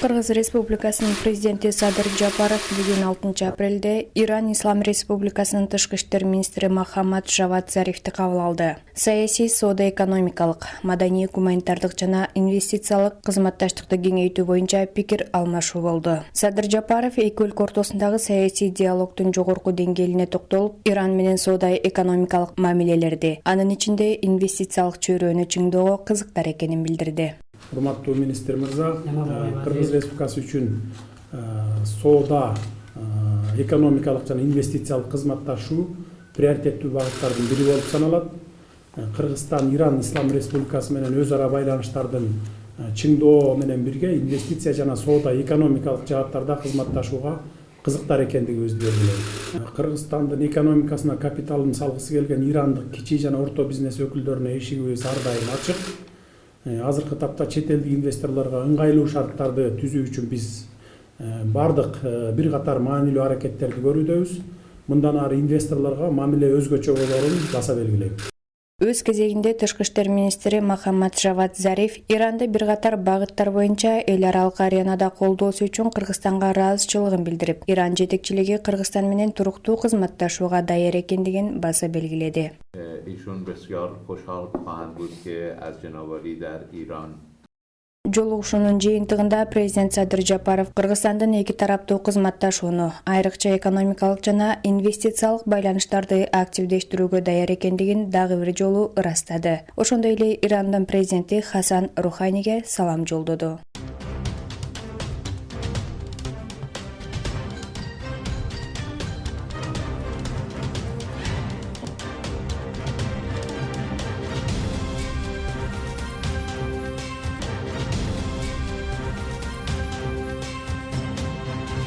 Кыргыз Республикасынын президенти Садыр Жапаров бүгүн 6 апрелде Иран Ислам Республикасынын тышкы иштер министри Мохаммад Жавад Зарифти кабыл алды. Саясий, соода-экономикалык, маданий, гуманитардык жана инвестициялык кызматташтыкты кеңейтүү боюнча пикир алмашуу болду. Садыр Жапаров эки өлкө ортосундагы саясий диалогдун жогорку деңгээлине токтолуп, Иран менен соода-экономикалык мамилелерди, анын ичинде инвестициялык чөйрөнү чыңдоого кызыктар экенин билдирди. Урматтуу министр мырза, Кыргыз Республикасы үчүн соода, экономикалык жана инвестициялык кызматташуу приоритеттүү багыттардын бири болуп саналат. Кыргызстан Иран Ислам Республикасы менен өз ара байланыштардын чыңдоо менен бирге инвестиция жана соода, экономикалык жааттарда кызматташууга кызыктар экендигибизди белгилейт. Кыргызстандын экономикасына капиталын салгысы келген ирандык кичи жана орто бизнес өкүлдөрүнө эшигибиз ар дайым ачык. Азыркы тапта чет элдик инвесторлорго ыңгайлуу шарттарды түзүү үчүн биз бардык бир катар маанилүү аракеттерди көрүүдөбүз. Мындан ары инвесторлорго мамиле өзгөчө болорун баса белгилейм. Өз кезегинде тышкы иштер министри Мохаммад Жавад Зариф Иранды бир катар багыттар боюнча эл аралык аренада колдоосу үчүн Кыргызстанга ыраазычылыгын билдирип, Иран жетекчилиги Кыргызстан менен туруктуу кызматташууга даяр экендигин баса белгиледи. Жолугушуунун жыйынтыгында президент Садыр Жапаров Кыргызстандын эки тараптуу кызматташууну, айрыкча экономикалык жана инвестициялык байланыштарды активдештирүүгө даяр экендигин дагы бир жолу ырастады. Ошондой эле Ирандын президенти Хасан Рухайниге салам жолдоду.